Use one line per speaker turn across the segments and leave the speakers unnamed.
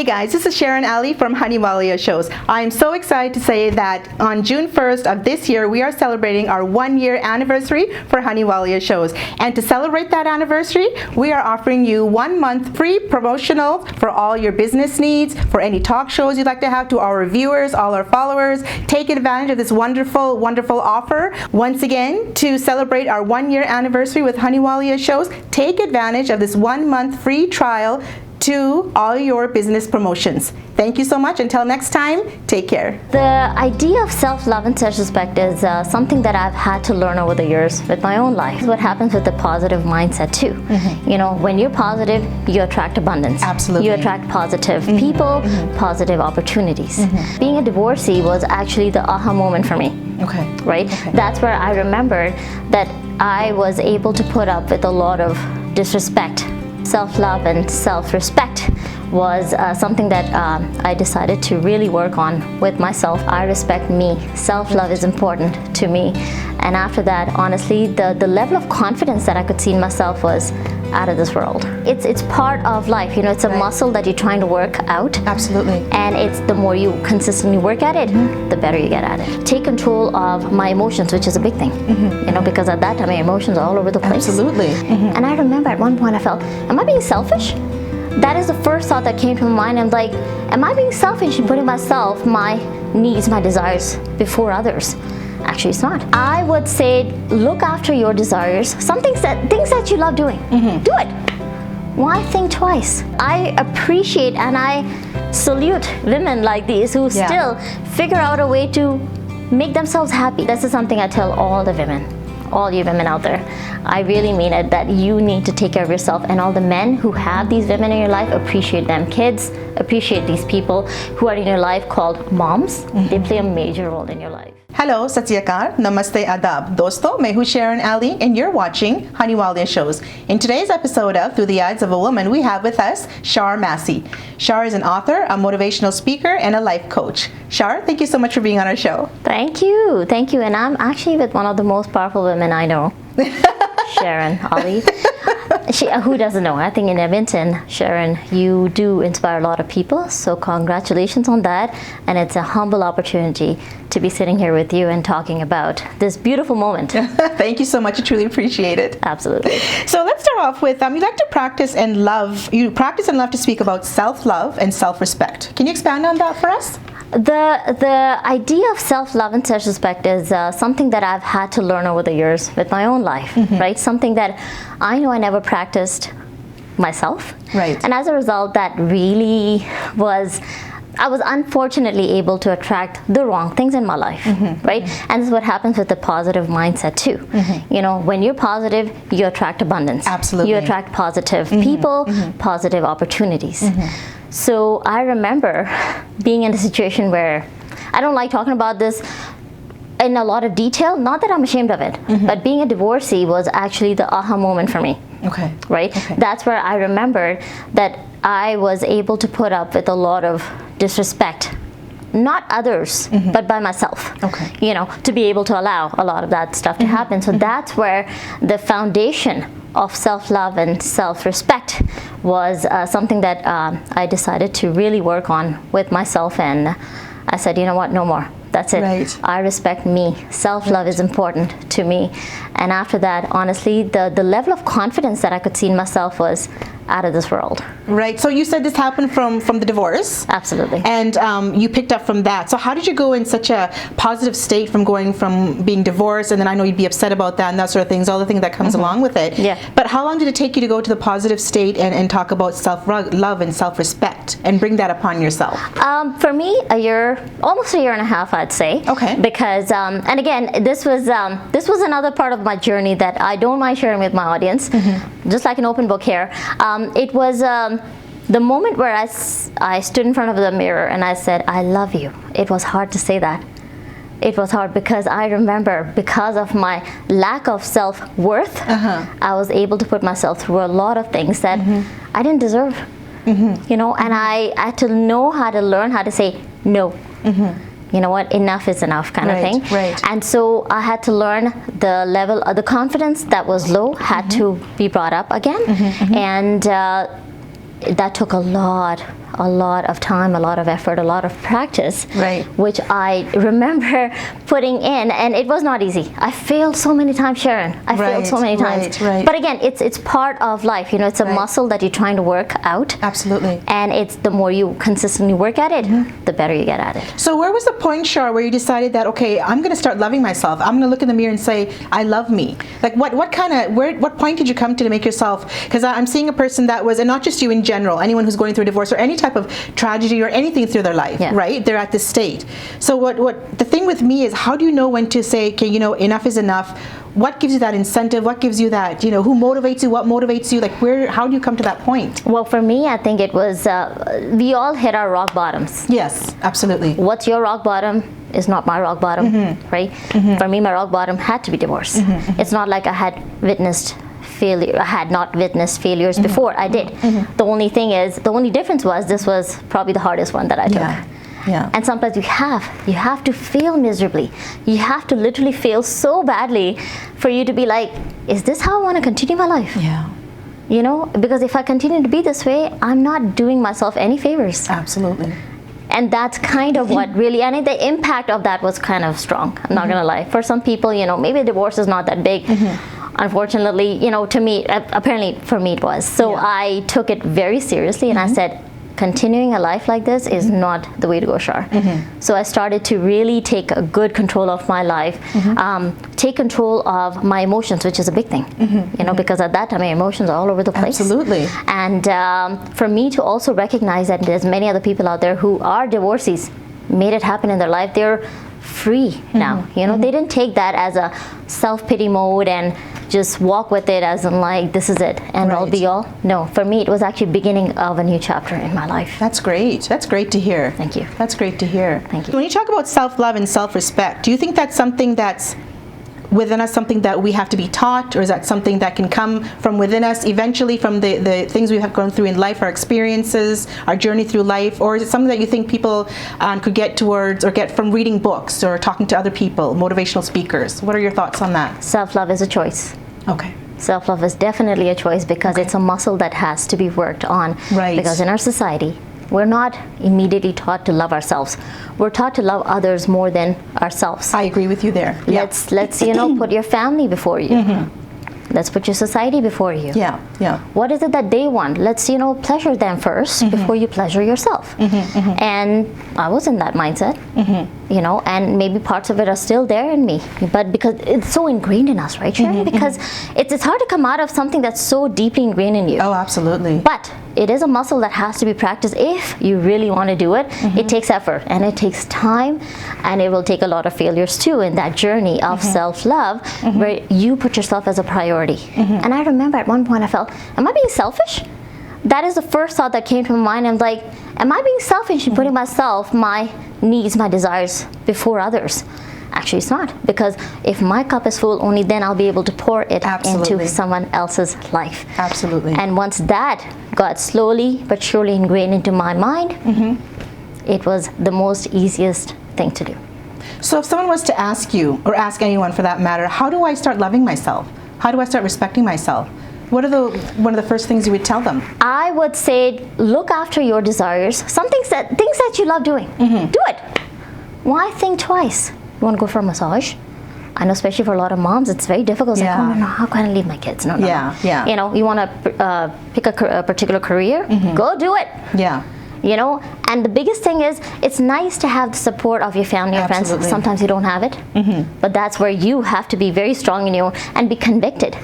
guys, this is SharonAli from Hunny Walia shows. I am so excited to say that on June 1st of this year, we are celebrating our 1-year anniversary for Hunny Walia shows. And to celebrate that anniversary, we are offering you 1 month free promotional for all your business needs, for any talk shows you'd like to have, to our viewers, all our followers. Take advantage of this wonderful, wonderful offer. Once again, to celebrate our 1-year anniversary with Hunny Walia shows, take advantage of this 1 month free trial to all your business promotions. Thank you so much. Until next time, take care.
The idea of self-love and self-respect is something that I've had to learn over the years with my own life. What happens with the positive mindset too. You know, when you're positive, you attract abundance.
Absolutely.
You attract positive people, positive opportunities. Being a divorcee was actually the aha moment for me.
Okay.
Right?
Okay.
That's where I remembered that I was able to put up with a lot of disrespect. Self-love and self-respect was something that I decided to really work on with myself. I respect me. Self-love is important to me. And after that, honestly, the level of confidence that I could see in myself was out of this world. It's part of life, you know, it's a muscle that you're trying to work out.
Absolutely.
And it's the more you consistently work at it, the better you get at it. Take control of my emotions, which is a big thing, you know, because at that time my emotions are all over the place.
Absolutely.
And I remember at one point I felt, am I being selfish? That is the first thought that came to my mind. I'm like, am I being selfish in putting myself, my needs, my desires before others? Actually, it's not. I would say, look after your desires. Things that you love doing. Do it. Why think twice? I appreciate and I salute women like these who still figure out a way to make themselves happy. This is something I tell all the women, all you women out there. I really mean it, that you need to take care of yourself, and all the men who have these women in your life, appreciate them. Kids, appreciate these people who are in your life called moms. They play a major role in your life.
Hello, Sat Sri Akal, Namaste, Adab. Dosto, मैं हूँ SharonAli, and you're watching Hunny Walia shows. In today's episode of Through the Eyes of a Woman, we have with us Shar Massey. Shar is an author, a motivational speaker, and a life coach. Shar, thank you so much for being on our show.
Thank you, and I'm actually with one of the most powerful women I know, SharonAli. Who doesn't know? I think in Edmonton, Sharon, you do inspire a lot of people, so congratulations on that. And it's a humble opportunity to be sitting here with you and talking about this beautiful moment.
Thank you so much. I truly appreciate it.
Absolutely.
So let's start off with, you like to practice and love, you practice and love to speak about self-love and self-respect. Can you expand on that for us?
The idea of self-love and self-respect is something that I've had to learn over the years with my own life, right? Something that I know I never practiced myself.
Right.
And as a result, that really was, I was unfortunately able to attract the wrong things in my life, right? And this is what happens with the positive mindset too. You know, when you're positive, you attract abundance.
Absolutely.
You attract positive people, positive opportunities. So I remember being in a situation where, I don't like talking about this in a lot of detail, not that I'm ashamed of it, but being a divorcee was actually the aha moment for me.
Okay.
Right?
Okay.
That's where I remembered that I was able to put up with a lot of disrespect. Not others, but by myself.
Okay.
You know, to be able to allow a lot of that stuff to happen. So that's where the foundation of self-love and self-respect was something that I decided to really work on with myself, and I said, you know what, no more. That's it.
Right.
I respect me. Self-love is important to me. And after that, honestly, the level of confidence that I could see in myself was out of this world.
Right. So you said this happened from the divorce.
Absolutely.
And you picked up from that. So how did you go in such a positive state from going from being divorced, and then I know you'd be upset about that and that sort of things, all the things that comes along with it.
Yeah.
But how long did it take you to go to the positive state and talk about self-love and self-respect and bring that upon yourself?
For me, almost a year and a half, I'd say.
Okay.
Because, and again, this was another part of my journey that I don't mind sharing with my audience, just like an open book here. It was the moment where I stood in front of the mirror and I said, I love you. It was hard to say that. It was hard because I remember, because of my lack of self-worth, I was able to put myself through a lot of things that I didn't deserve. You know, and I had to know how to learn how to say no. You know what, enough is enough kind of thing.
Right.
And so I had to learn the level of the confidence that was low had to be brought up again. And that took a lot a lot of time, a lot of effort, a lot of practice,
Right.
which I remember putting in, and it was not easy. I failed so many times, Sharon. I failed so many times.
Right.
But again, it's part of life. You know, it's a muscle that you're trying to work out.
Absolutely.
And it's the more you consistently work at it, the better you get at it.
So where was the point, Shar, where you decided that, okay, I'm going to start loving myself. I'm going to look in the mirror and say, I love me. Like what point did you come to make yourself, because I'm seeing a person that was, and not just you in general, anyone who's going through a divorce or any type of tragedy or anything through their life, right? They're at this state. So what the thing with me is, how do you know when to say, okay, you know, enough is enough? What gives you that incentive? What gives you that, you know, who motivates you? What motivates you? Like how do you come to that point?
Well, for me, I think it was, we all hit our rock bottoms.
Yes, absolutely.
What's your rock bottom is not my rock bottom, right? For me, my rock bottom had to be divorce. It's not like I had witnessed failure. I had not witnessed failures before. I did. The only thing is, the only difference was this was probably the hardest one that I took.
Yeah.
And sometimes you have to fail miserably. You have to literally fail so badly for you to be like, is this how I want to continue my life?
Yeah.
You know, because if I continue to be this way, I'm not doing myself any favors.
Absolutely.
And that's kind of what really, and the impact of that was kind of strong. I'm not gonna lie. For some people, you know, maybe divorce is not that big. Unfortunately, you know, to me, apparently for me it was. So I took it very seriously, and I said, continuing a life like this is not the way to go, Shar. So I started to really take a good control of my life, take control of my emotions, which is a big thing, you know, because at that time my emotions are all over the place.
Absolutely.
And for me to also recognize that there's many other people out there who are divorcees, made it happen in their life, they're free now. You know, they didn't take that as a self-pity mode and just walk with it as in like, this is it, and all be all. No, for me it was actually beginning of a new chapter in my life.
That's great. That's great to hear.
Thank you.
That's great to hear.
Thank you.
When you talk about self-love and self-respect, do you think that's something that's within us, something that we have to be taught, or is that something that can come from within us eventually from the things we have gone through in life, our experiences, our journey through life, or is it something that you think people could get towards or get from reading books or talking to other people, motivational speakers? What are your thoughts on that?
Self-love is a choice.
Okay.
Self-love is definitely a choice because it's a muscle that has to be worked on.
Right.
Because in our society, we're not immediately taught to love ourselves. We're taught to love others more than ourselves.
I agree with you there.
Let's you know, put your family before you. Let's put your society before you.
Yeah.
What is it that they want? Let's, you know, pleasure them first before you pleasure yourself. And I was in that mindset, you know, and maybe parts of it are still there in me, but because it's so ingrained in us, right, Sharon? Because it's hard to come out of something that's so deeply ingrained in you.
Oh, absolutely.
But it is a muscle that has to be practiced if you really want to do it. It takes effort and it takes time, and it will take a lot of failures too in that journey of self-love where you put yourself as a priority. And I remember at one point I felt, am I being selfish? That is the first thought that came to my mind. I'm like, am I being selfish in putting myself, my needs, my desires before others? Actually, it's not, because if my cup is full, only then I'll be able to pour it into someone else's life.
Absolutely.
And once that got slowly but surely ingrained into my mind, it was the most easiest thing to do.
So if someone was to ask you, or ask anyone for that matter, how do I start loving myself? How do I start respecting myself? What are one of the first things you would tell them?
I would say, look after your desires. Things that you love doing. Do it. Why think twice? You want to go for a massage? I know, especially for a lot of moms, it's very difficult. It's like, oh, no, how can I leave my kids? No. You know, you want to pick a particular career? Go do it. You know, and the biggest thing is, it's nice to have the support of your family or friends. Sometimes you don't have it, but that's where you have to be very strong in your own and be convicted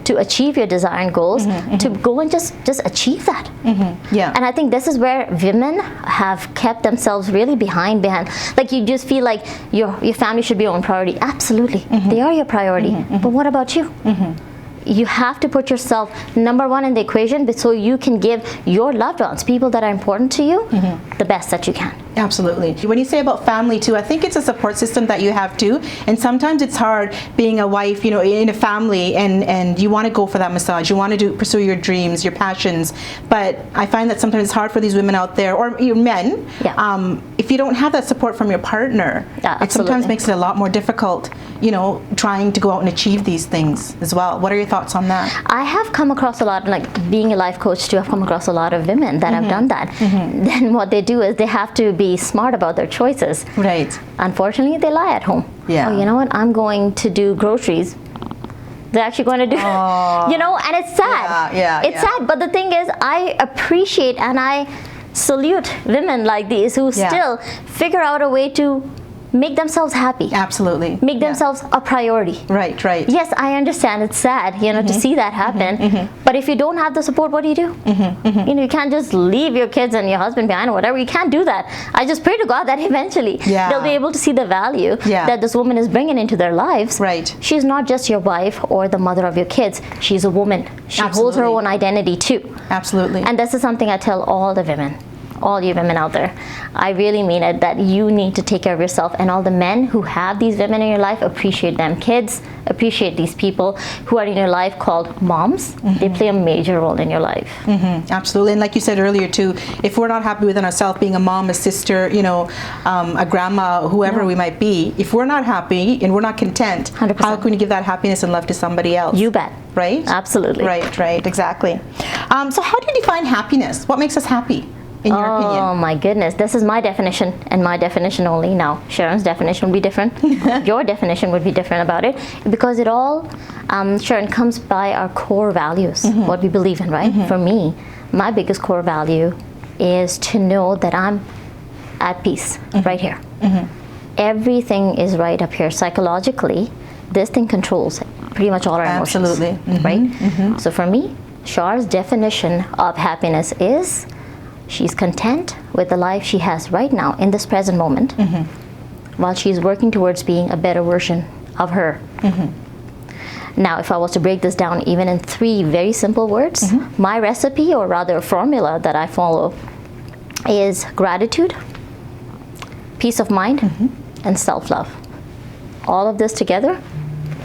to achieve your desire and goals, to go and just achieve that. And I think this is where women have kept themselves really behind. Like, you just feel like your family should be your own priority. Absolutely, they are your priority, but what about you? You have to put yourself number one in the equation so you can give your loved ones, people that are important to you, the best that you can.
Absolutely. When you say about family too, I think it's a support system that you have too. And sometimes it's hard being a wife, in a family, and you want to go for that massage. You want to pursue your dreams, your passions. But I find that sometimes it's hard for these women out there, or men, if you don't have that support from your partner, it sometimes makes it a lot more difficult, trying to go out and achieve these things as well. What are your thoughts on that?
I have come across a lot, like being a life coach too, I've come across a lot of women that have done that. Then what they do is they have to be smart about their choices.
Right.
Unfortunately, they lie at home.
Yeah.
Oh, you know what? I'm going to do groceries. They're actually going to do, and it's sad. It's sad. But the thing is, I appreciate and I salute women like these who still figure out a way to make themselves happy.
Absolutely.
Make themselves a priority.
Right.
Yes, I understand it's sad, to see that happen. But if you don't have the support, what do? You can't just leave your kids and your husband behind or whatever. You can't do that. I just pray to God that eventually they'll be able to see the value that this woman is bringing into their lives.
Right.
She's not just your wife or the mother of your kids. She's a woman. She holds her own identity too.
Absolutely.
And this is something I tell all the women. All you women out there, I really mean it, that you need to take care of yourself, and all the men who have these women in your life, appreciate them. Kids, appreciate these people who are in your life called moms. They play a major role in your life.
Absolutely. And like you said earlier too, if we're not happy within ourselves, being a mom, a sister, a grandma, whoever we might be, if we're not happy and we're not content,
100%.
How can we give that happiness and love to somebody else?
You bet.
Right?
Absolutely.
Right, exactly. So how do you define happiness? What makes us happy? In your opinion?
Oh my goodness, this is my definition, and my definition only. Now, Sharon's definition would be different. Your definition would be different about it, because it all, Sharon, comes by our core values, what we believe in, right? For me, my biggest core value is to know that I'm at peace right here. Everything is right up here. Psychologically, this thing controls pretty much all our emotions.
Absolutely.
Right? So for me, Shar's definition of happiness is she's content with the life she has right now in this present moment, while she's working towards being a better version of her. Now, if I was to break this down even in 3 very simple words, my recipe, or rather formula that I follow, is gratitude, peace of mind, and self-love. All of this together,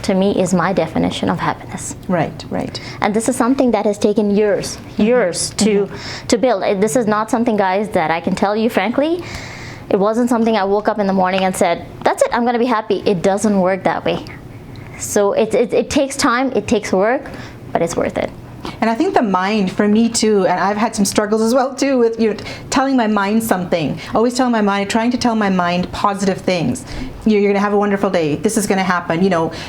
to me, is my definition of happiness.
Right.
And this is something that has taken years to build. This is not something, guys, that I can tell you frankly. It wasn't something I woke up in the morning and said, that's it, I'm going to be happy. It doesn't work that way. So it takes time, it takes work, but it's worth it.
And I think the mind, for me too, and I've had some struggles as well too with telling my mind something. Always telling my mind, trying to tell my mind positive things. You're going to have a wonderful day. This is going to happen.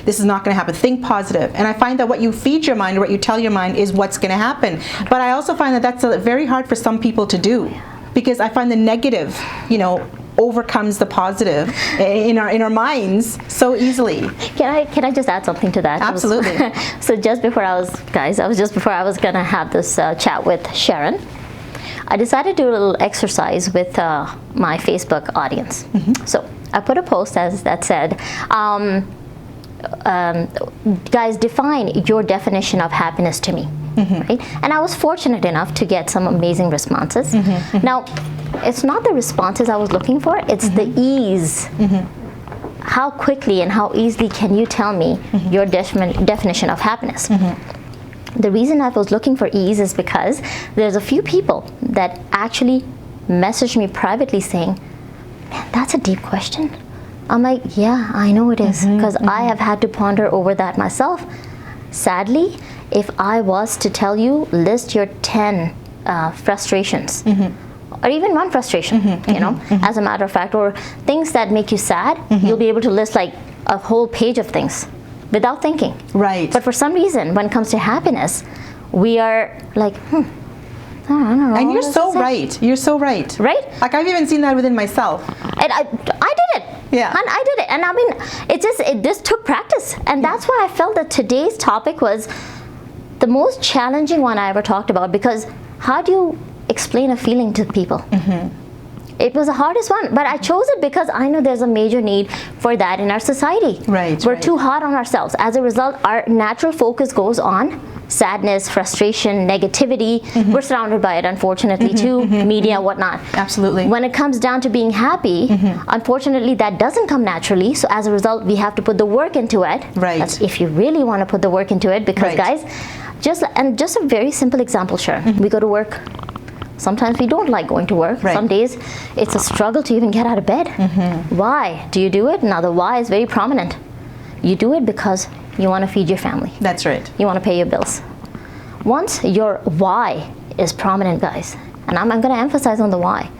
This is not going to happen. Think positive. And I find that what you feed your mind, or what you tell your mind, is what's going to happen. But I also find that that's very hard for some people to do, because I find the negative, overcomes the positive in our minds so easily.
Can I just add something to that?
Absolutely.
So just before I was gonna have this chat with Sharon, I decided to do a little exercise with my Facebook audience. So I put a post that said, guys, define your definition of happiness to me. Right? And I was fortunate enough to get some amazing responses. Now, it's not the responses I was looking for, it's the ease. How quickly and how easily can you tell me your definition of happiness? The reason I was looking for ease is because there's a few people that actually messaged me privately saying, man, that's a deep question. I'm like, yeah, I know it is, because I have had to ponder over that myself. Sadly, if I was to tell you, list your 10 frustrations, or even one frustration, as a matter of fact, or things that make you sad, you'll be able to list like a whole page of things without thinking.
Right.
But for some reason, when it comes to happiness, we are like, I don't know.
And you're so right. You're so right.
Right?
Like, I've even seen that within myself.
And I did it.
Yeah.
And I did it. And I mean, it just took practice. And that's why I felt that today's topic was the most challenging one I ever talked about, because how do you explain a feeling to people? It was the hardest one, but I chose it because I know there's a major need for that in our society.
Right.
We're too hard on ourselves. As a result, our natural focus goes on sadness, frustration, negativity. We're surrounded by it, unfortunately, too, media, whatnot.
Absolutely.
When it comes down to being happy, unfortunately, that doesn't come naturally. So as a result, we have to put the work into it.
Right.
That's if you really want to put the work into it, because guys, just a very simple example, Sharon. We go to work. Sometimes we don't like going to work.
Right.
Some days it's a struggle to even get out of bed. Why do you do it? Now the why is very prominent. You do it because you want to feed your family.
That's right.
You want to pay your bills. Once your why is prominent, guys, and I'm going to emphasize on the why.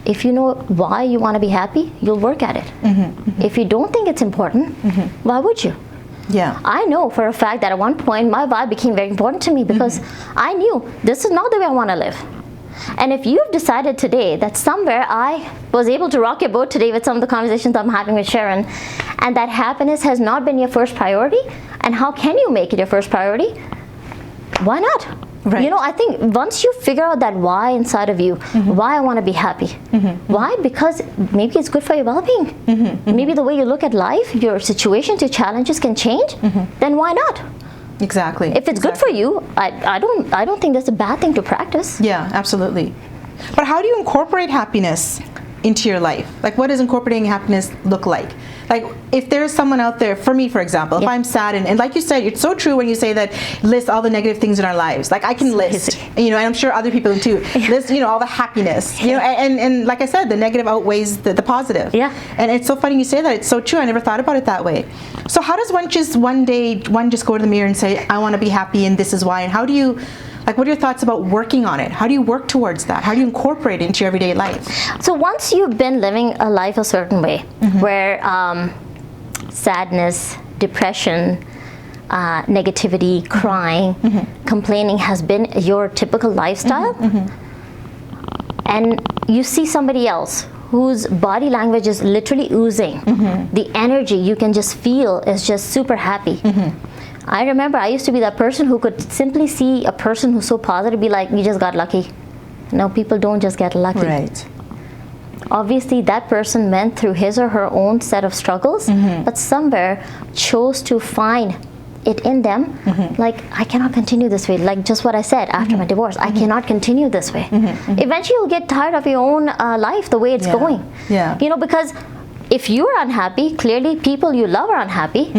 If you know why you want to be happy, you'll work at it. If you don't think it's important, why would you?
Yeah.
I know for a fact that at one point my why became very important to me because I knew this is not the way I want to live. And if you've decided today that somewhere I was able to rock your boat today with some of the conversations I'm having with Sharon, and that happiness has not been your first priority, and how can you make it your first priority? Why not?
Right.
You know, I think once you figure out that why inside of you, why I want to be happy. Why? Because maybe it's good for your well-being. Maybe the way you look at life, your situations, your challenges can change. Then why not?
Exactly.
If it's good for you, I don't think that's a bad thing to practice.
Yeah, absolutely. But how do you incorporate happiness into your life? Like, what does incorporating happiness look like? Like, if there's someone out there, for me, for example, if I'm sad, and like you said, it's so true when you say that, list all the negative things in our lives. Like, I can list, you know, and I'm sure other people too, list, you know, all the happiness, you know, and like I said, the negative outweighs the positive.
Yeah.
And it's so funny you say that. It's so true. I never thought about it that way. So how does one just go to the mirror and say, I want to be happy and this is why? And how do you, like, what are your thoughts about working on it? How do you work towards that? How do you incorporate it into your everyday life?
So once you've been living a life a certain way, where sadness, depression, negativity, crying, complaining has been your typical lifestyle, and you see somebody else whose body language is literally oozing, the energy you can just feel is just super happy. I remember I used to be that person who could simply see a person who's so positive, be like, you just got lucky. No, people don't just get lucky.
Right.
Obviously, that person went through his or her own set of struggles, but somewhere chose to find it in them, like, I cannot continue this way. Like just what I said after my divorce, I cannot continue this way. Eventually, you'll get tired of your own life, the way it's going.
Yeah.
You know, because if you're unhappy, clearly people you love are unhappy.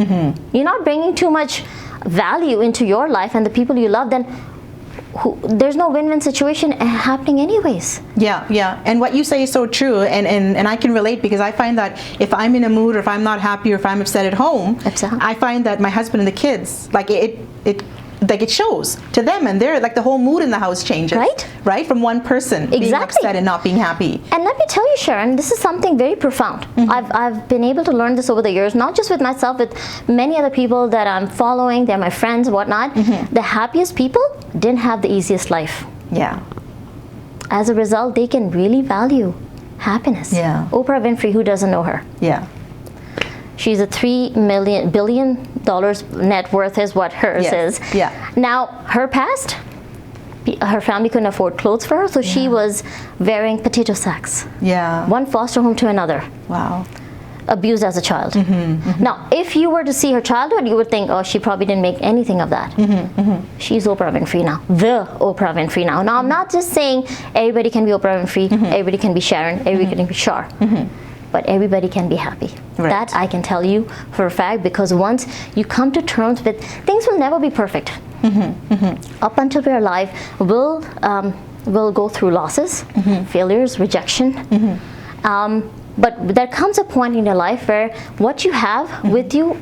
You're not bringing too much value into your life and the people you love, then there's no win-win situation happening anyways.
Yeah, yeah. And what you say is so true, and I can relate, because I find that if I'm in a mood, or if I'm not happy, or if I'm upset at home, I find that my husband and the kids, like it shows to them, and they're like, the whole mood in the house changes. Right? From one person being upset and not being happy.
And let me tell you, Sharon, this is something very profound. I've been able to learn this over the years, not just with myself, with many other people that I'm following. They're my friends, whatnot. The happiest people didn't have the easiest life.
Yeah.
As a result, they can really value happiness.
Yeah.
Oprah Winfrey, who doesn't know her?
Yeah.
She's a $3 billion net worth is what hers is.
Yeah.
Now, her past, her family couldn't afford clothes for her, so she was wearing potato sacks.
Yeah.
One foster home to another.
Wow.
Abused as a child. Now, if you were to see her childhood, you would think, oh, she probably didn't make anything of that. She's Oprah Winfrey now. The Oprah Winfrey now. Now, I'm not just saying everybody can be Oprah Winfrey, everybody can be Sharon, everybody can be Shar. But everybody can be happy. That I can tell you for a fact, because once you come to terms with, things will never be perfect. Up until we're alive, we'll go through losses, failures, rejection. But there comes a point in your life where what you have with you,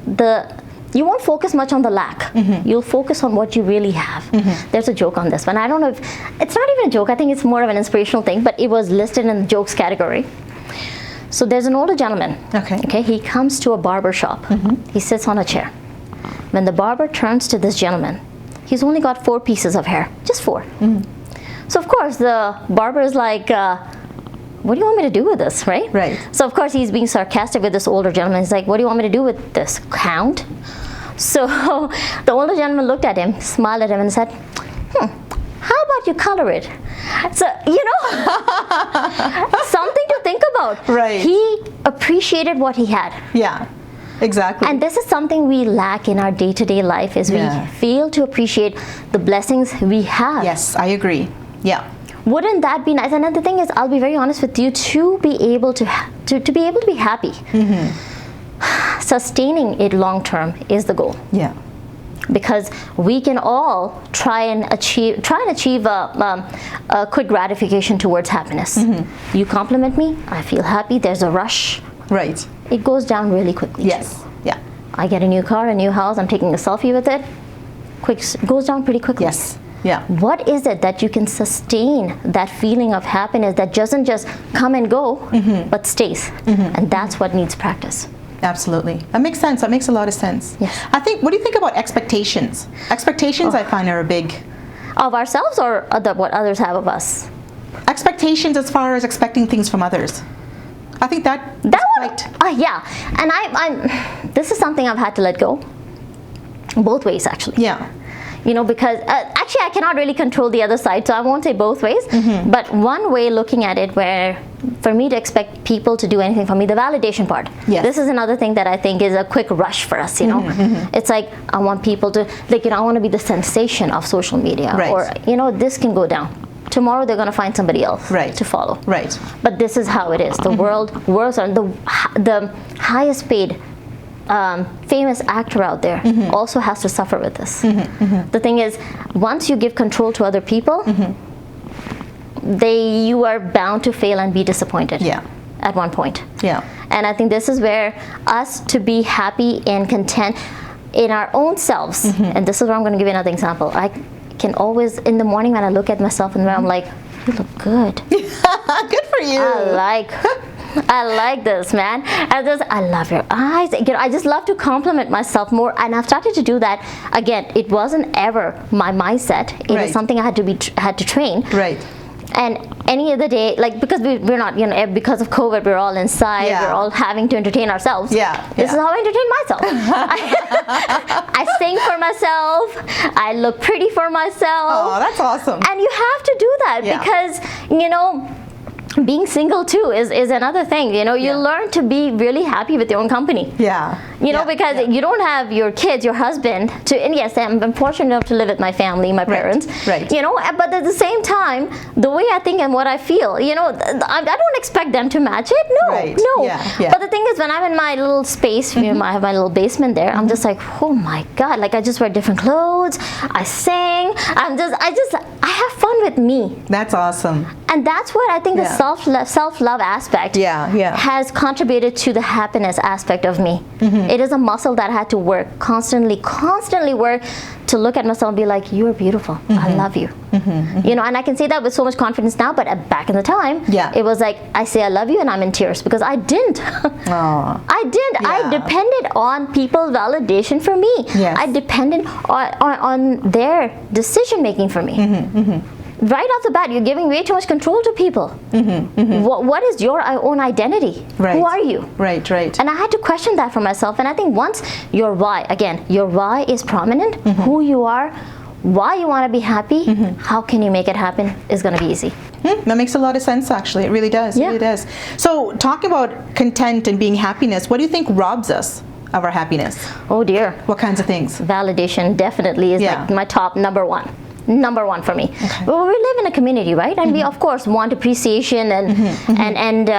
you won't focus much on the lack. You'll focus on what you really have. There's a joke on this one. I don't know if, it's not even a joke, I think it's more of an inspirational thing, but it was listed in the jokes category. So there's an older gentleman. Okay. He comes to a barber shop. He sits on a chair. When the barber turns to this gentleman, he's only got 4 pieces of hair, just 4. So of course the barber is like, what do you want me to do with this, right?
Right.
So of course he's being sarcastic with this older gentleman. He's like, what do you want me to do with this, count? So the older gentleman looked at him, smiled at him, and said, how about you color it? So, you know, something to think about.
Right.
He appreciated what he had.
Yeah. Exactly.
And this is something we lack in our day-to-day life, is we fail to appreciate the blessings we have.
Yes, I agree. Yeah.
Wouldn't that be nice? And the thing is, I'll be very honest with you, to be able to be happy, sustaining it long term is the goal.
Yeah.
Because we can all try and achieve a quick gratification towards happiness. You compliment me, I feel happy. There's a rush.
Right.
It goes down really quickly.
Yes. Yeah.
I get a new car, a new house. I'm taking a selfie with it. Goes down pretty quickly.
Yes. Yeah.
What is it that you can sustain that feeling of happiness that doesn't just come and go, but stays? And that's what needs practice.
Absolutely. That makes sense. That makes a lot of sense.
Yes.
I think, what do you think about expectations? Expectations, I find, are a big...
Of ourselves, or what others have of us?
Expectations as far as expecting things from others. I think that
yeah. And I'm this is something I've had to let go. Both ways, actually.
Yeah.
You know, because actually I cannot really control the other side, so I won't say both ways. But one way looking at it, where for me to expect people to do anything for me, the validation part.
Yes.
This is another thing that I think is a quick rush for us, you know. It's like, I want people to, like, you know, I want to be the sensation of social media.
Right.
Or, you know, this can go down. Tomorrow they're going to find somebody else to follow.
Right.
But this is how it is. The world's are the highest paid famous actor out there also has to suffer with this. The thing is, once you give control to other people, you are bound to fail and be disappointed.
Yeah.
At one point.
Yeah.
And I think this is where us to be happy and content in our own selves, and this is where I'm going to give you another example. I can always, in the morning when I look at myself in the mirror, I'm like, you look good.
Good for you.
I like this, man. I love your eyes. You know, I just love to compliment myself more, and I've started to do that. Again, it wasn't ever my mindset. It was something I had to train.
Right.
And any other day, like, because we're not, you know, because of COVID, we're all inside. We're all having to entertain ourselves. This is how I entertain myself. I sing for myself. I look pretty for myself.
Oh, that's awesome.
And you have to do that because, you know, being single too is another thing. You know, you learn to be really happy with your own company. You know, because you don't have your kids, your husband and yes, I'm fortunate enough to live with my family, my parents. You know, but at the same time, the way I think and what I feel, you know, I don't expect them to match it. No. But the thing is, when I'm in my little space, you know, I have my little basement there, I'm just like, oh my God, like, I just wear different clothes, I sing, I have fun with me.
That's awesome.
And that's what I think the self-love aspect has contributed to the happiness aspect of me. It is a muscle that I had to work, constantly work to look at myself and be like, you're beautiful, I love you. You know, and I can say that with so much confidence now, but back in the time, it was like, I say I love you and I'm in tears because I didn't. I didn't. I depended on people's validation for me. I depended on their decision making for me. Right off the bat, you're giving way too much control to people. What is your own identity? Who are you?
Right.
And I had to question that for myself. And I think once your why is prominent, who you are, why you want to be happy, how can you make it happen is going to be easy.
That makes a lot of sense, actually. It really does. It really does. So, talking about content and being happiness, what do you think robs us of our happiness?
Oh dear.
What kinds of things?
Validation definitely is like my top number one for me. Well, we live in a community, right? And we of course want appreciation and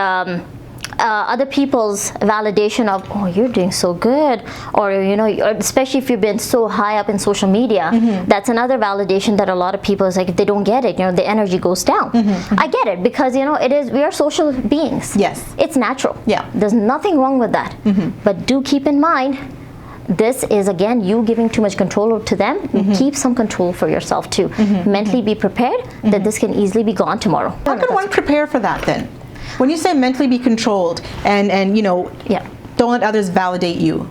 other people's validation of, oh, you're doing so good, or, you know, especially if you've been so high up in social media, that's another validation that a lot of people is like, if they don't get it, you know, the energy goes down. I get it, because, you know, we are social beings. It's natural. There's nothing wrong with that. But do keep in mind, this is, again, you giving too much control to them. Keep some control for yourself too. Mentally be prepared that this can easily be gone tomorrow.
How can one prepare for that then? When you say mentally be controlled and you know, don't let others validate you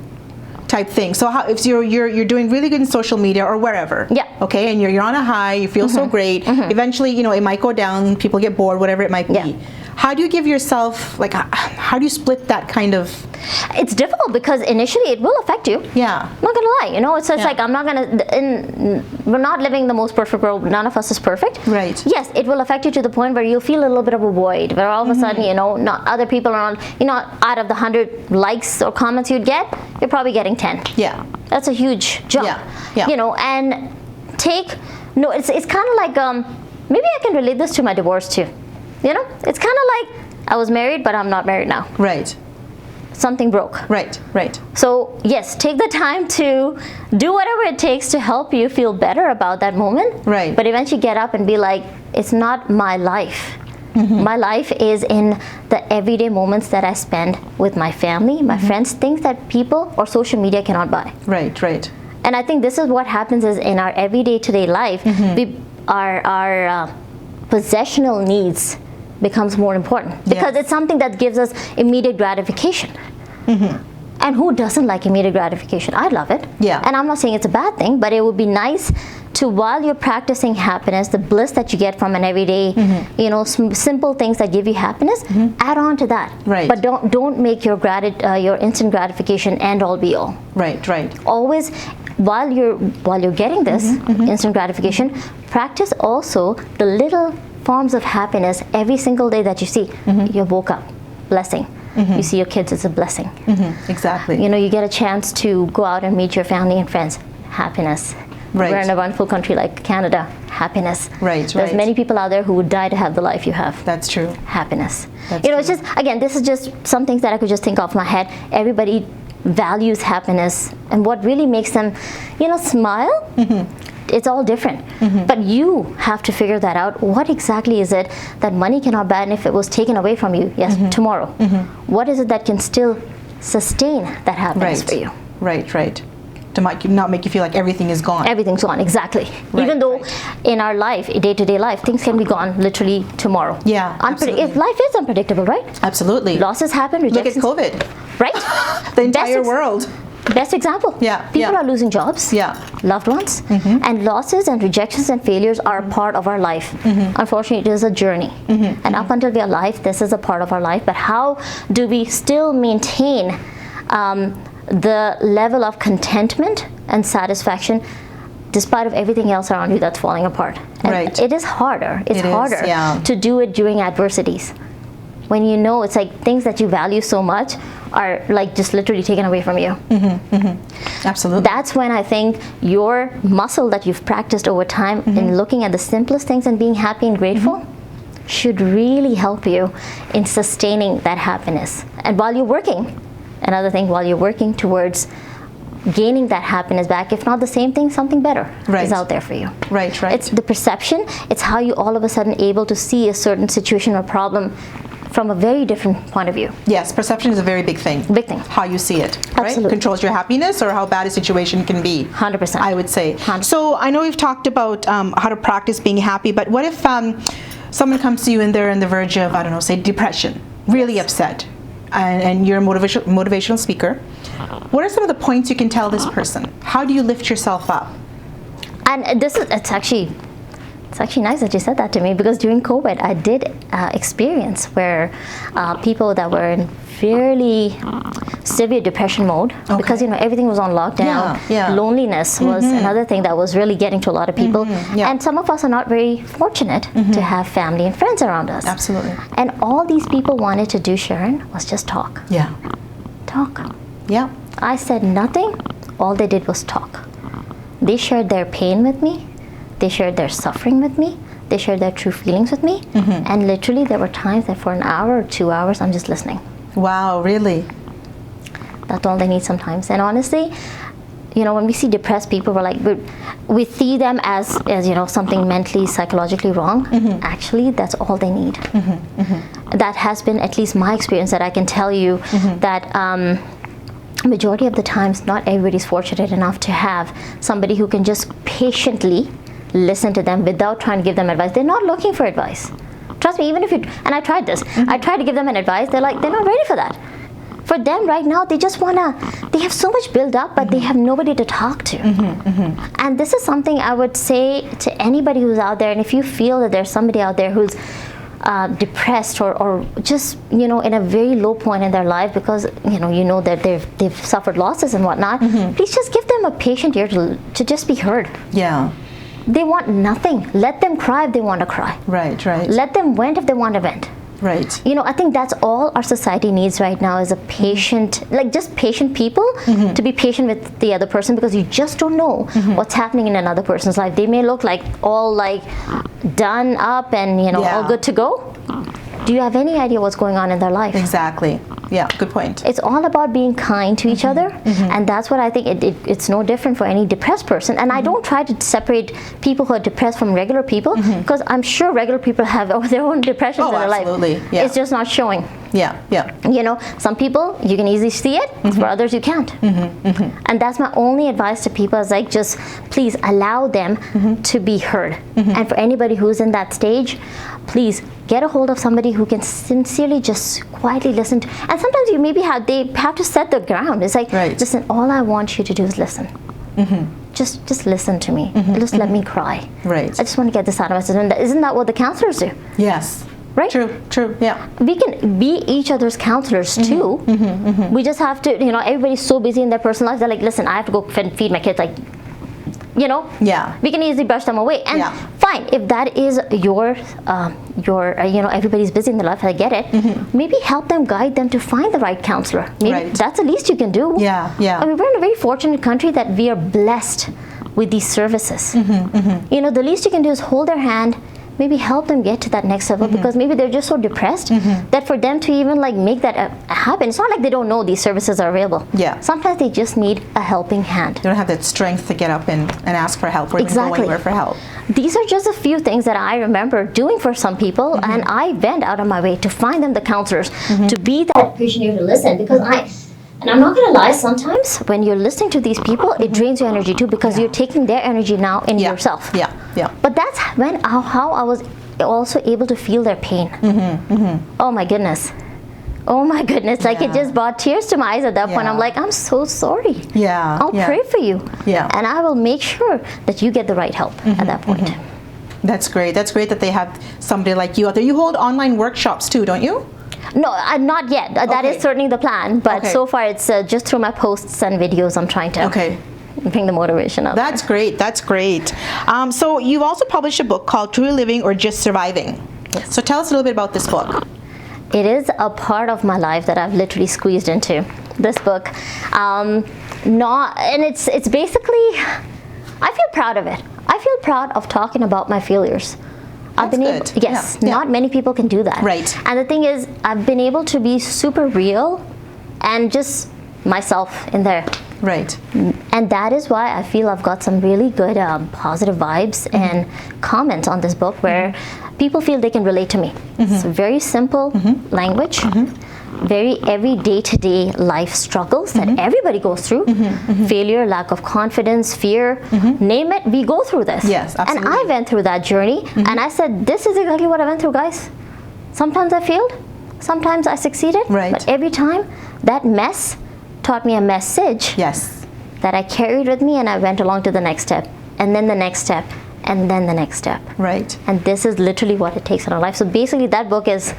type thing. So how, if you're doing really good in social media or wherever, okay, and you're on a high, you feel so great, eventually, you know, it might go down, people get bored, whatever it might be. How do you give yourself, like, how do you split that kind of?
It's difficult because initially it will affect you.
Yeah.
I'm not gonna lie, you know, it's like I'm not gonna, we're not living the most perfect world. None of us is perfect.
Right.
Yes, it will affect you to the point where you'll feel a little bit of a void, where all of a sudden, you know, not other people are on, you know, out of the 100 likes or comments you'd get, you're probably getting 10.
Yeah.
That's a huge jump.
Yeah.
You know, and it's kind of like, maybe I can relate this to my divorce too. You know, it's kind of like I was married, but I'm not married now.
Right.
Something broke.
Right.
So yes, take the time to do whatever it takes to help you feel better about that moment.
Right.
But eventually get up and be like, it's not my life. My life is in the everyday moments that I spend with my family, my friends, things that people or social media cannot buy.
Right.
And I think this is what happens is in our everyday today life, our possessional needs becomes more important because it's something that gives us immediate gratification. And who doesn't like immediate gratification? I love it.
Yeah.
And I'm not saying it's a bad thing, but it would be nice to, while you're practicing happiness, the bliss that you get from an everyday, you know, simple things that give you happiness, add on to that.
Right.
But don't make your instant gratification end all be all.
Right.
Always, while you're getting this instant gratification, practice also the little forms of happiness every single day that you see. You woke up, blessing. You see your kids, it's a blessing.
Exactly.
You know, you get a chance to go out and meet your family and friends, happiness.
Right.
We're in a wonderful country like Canada, happiness.
Right.
There's many people out there who would die to have the life you have.
That's true.
Happiness.
That's
you know,
true.
it's just, again, this is just some things that I could just think off my head. Everybody values happiness, and what really makes them, you know, smile, it's all different. But you have to figure that out. What exactly is it that money cannot buy, and if it was taken away from you, tomorrow, what is it that can still sustain that happiness for you?
Right. To not make you feel like everything is gone.
Everything's gone, exactly. Even though in our life, day-to-day life, things can be gone literally tomorrow.
Yeah, absolutely.
If life is unpredictable, right?
Absolutely.
Losses happen, rejections.
Look at COVID.
Right?
The entire world.
Best example. People are losing jobs, loved ones, and losses and rejections and failures are a part of our life. Unfortunately, it is a journey. And up until we are alive, this is a part of our life. But how do we still maintain the level of contentment and satisfaction despite of everything else around you that's falling apart? And it is harder. It's harder to do it during adversities. When you know it's like things that you value so much are like just literally taken away from you.
Absolutely.
That's when I think your muscle that you've practiced over time in looking at the simplest things and being happy and grateful should really help you in sustaining that happiness. And while you're working, another thing, while you're working towards gaining that happiness back, if not the same thing, something better is out there for you.
Right.
It's the perception. It's how you all of a sudden able to see a certain situation or problem from a very different point of view.
Yes, perception is a very big thing.
Big thing.
How you see it, right?
Absolutely.
Controls your happiness or how bad a situation can be.
100%.
I would say.
100%.
So I know we've talked about how to practice being happy, but what if someone comes to you and they're on the verge of, I don't know, say depression, really upset, and you're a motivational speaker. What are some of the points you can tell this person? How do you lift yourself up?
And it's actually nice that you said that to me, because during COVID I did experience where people that were in fairly severe depression mode, because you know everything was on lockdown. Loneliness was another thing that was really getting to a lot of people. And some of us are not very fortunate to have family and friends around us.
Absolutely.
And all these people wanted to do, Sharon, was just talk. Talk. I said nothing. All they did was talk. They shared their pain with me. They shared their suffering with me. They shared their true feelings with me. And literally there were times that for an hour or 2 hours I'm just listening.
Wow, really?
That's all they need sometimes. And honestly, you know, when we see depressed people, we're like, we see them as you know, something mentally, psychologically wrong. Actually, that's all they need. That has been at least my experience, that I can tell you that majority of the times, not everybody's fortunate enough to have somebody who can just patiently listen to them without trying to give them advice. They're not looking for advice. Trust me, even if you, and I tried this, I tried to give them an advice, they're like, they're not ready for that. For them right now, they just they have so much built up, but they have nobody to talk to. And this is something I would say to anybody who's out there, and if you feel that there's somebody out there who's depressed or just in a very low point in their life because that they've suffered losses and whatnot, please just give them a patient ear to just be heard.
Yeah.
They want nothing. Let them cry if they want to cry.
Right, right.
Let them vent if they want to vent.
Right.
I think that's all our society needs right now is a patient, like just patient people to be patient with the other person, because you just don't know what's happening in another person's life. They may look like all like done up and all good to go. Do you have any idea what's going on in their life?
Exactly. Yeah, good point.
It's all about being kind to each other, and that's what I think it's no different for any depressed person. And I don't try to separate people who are depressed from regular people, because I'm sure regular people have their own depressions in their life.
Absolutely. Yeah.
It's just not showing.
Yeah, yeah.
Some people you can easily see it, for others you can't. And that's my only advice to people is like, just please allow them to be heard. And for anybody who's in that stage, please get a hold of somebody who can sincerely just quietly listen to. And sometimes they have to set the ground. It's like, listen, all I want you to do is listen. Just listen to me. Just let me cry. Right. I just want to get this out of my system. Isn't that what the counselors do?
Yes.
Right?
True, yeah.
We can be each other's counselors too. We just have to, everybody's so busy in their personal life. They're like, listen, I have to go feed my kids. Like,
yeah,
we can easily brush them away. And fine, if that is your everybody's busy in their life, I get it. Maybe help them, guide them to find the right counselor. Maybe that's the least you can do.
Yeah, yeah.
I mean, we're in a very fortunate country that we are blessed with these services. The least you can do is hold their hand, maybe help them get to that next level, because maybe they're just so depressed that for them to even like make that happen, it's not like they don't know these services are available.
Yeah.
Sometimes they just need a helping hand.
They don't have that strength to get up and ask for help or even go anywhere for help.
These are just a few things that I remember doing for some people, and I went out of my way to find them the counselors, to be that patient ear to listen, because and I'm not going to lie, sometimes when you're listening to these people, it drains your energy too, because you're taking their energy now in yourself.
Yeah, yeah.
But that's how I was also able to feel their pain. Oh my goodness. Like it just brought tears to my eyes at that point. I'm like, I'm so sorry.
Yeah.
I'll pray for you.
Yeah.
And I will make sure that you get the right help at that point.
That's great. That's great that they have somebody like you out there. You hold online workshops too, don't you?
No, not yet. That is certainly the plan. But so far, it's just through my posts and videos I'm trying to bring the motivation up.
That's great. That's great. So you've also published a book called Truly Living or Just Surviving.
Yes.
So tell us a little bit about this book.
It is a part of my life that I've literally squeezed into this book. And it's basically, I feel proud of it. I feel proud of talking about my failures.
That's good.
Yes, not many people can do that.
Right.
And the thing is, I've been able to be super real and just myself in there.
Right.
And that is why I feel I've got some really good positive vibes and comments on this book where people feel they can relate to me. It's very simple language, very every day-to-day life struggles that everybody goes through. Failure, lack of confidence, fear, name it, we go through this.
Yes, absolutely.
And I went through that journey, and I said, this is exactly what I went through, guys. Sometimes I failed, sometimes I succeeded, but every time that mess taught me a message that I carried with me, and I went along to the next step, and then the next step, and then the next step.
Right.
And this is literally what it takes in our life. So basically that book it's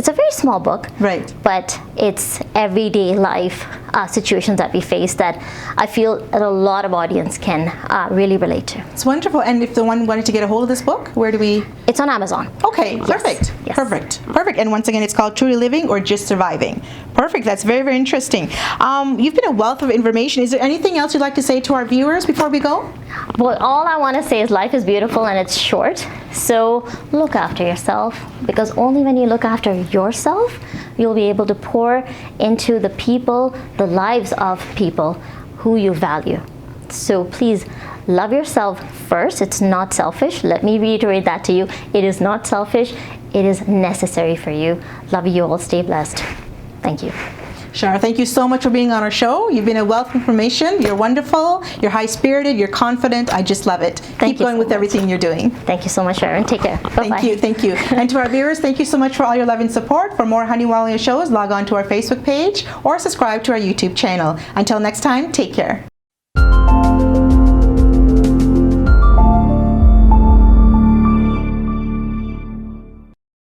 a very small book.
Right.
But it's everyday life situations that we face that I feel that a lot of audience can really relate to.
It's wonderful. And if the one wanted to get a hold of this book, where do we?
It's on Amazon.
Okay, perfect.
Yes.
Perfect. And once again, it's called Truly Living or Just Surviving. Perfect. That's very, very interesting. You've been a wealth of information. Is there anything else you'd like to say to our viewers before we go?
Well, all I want to say is life is beautiful and it's short. So look after yourself, because only when you look after yourself, you'll be able to pour into the people, the lives of people who you value. So please love yourself first. It's not selfish. Let me reiterate that to you. It is not selfish. It is necessary for you. Love you all. Stay blessed. Thank you.
Shar, thank you so much for being on our show. You've been a wealth of information. You're wonderful. You're high-spirited. You're confident. I just love it. Keep going with everything you're doing.
Thank you so much, Sharon. Take care. Bye-bye.
Thank you. And to our viewers, thank you so much for all your love and support. For more Hunny Walia shows, log on to our Facebook page or subscribe to our YouTube channel. Until next time, take care.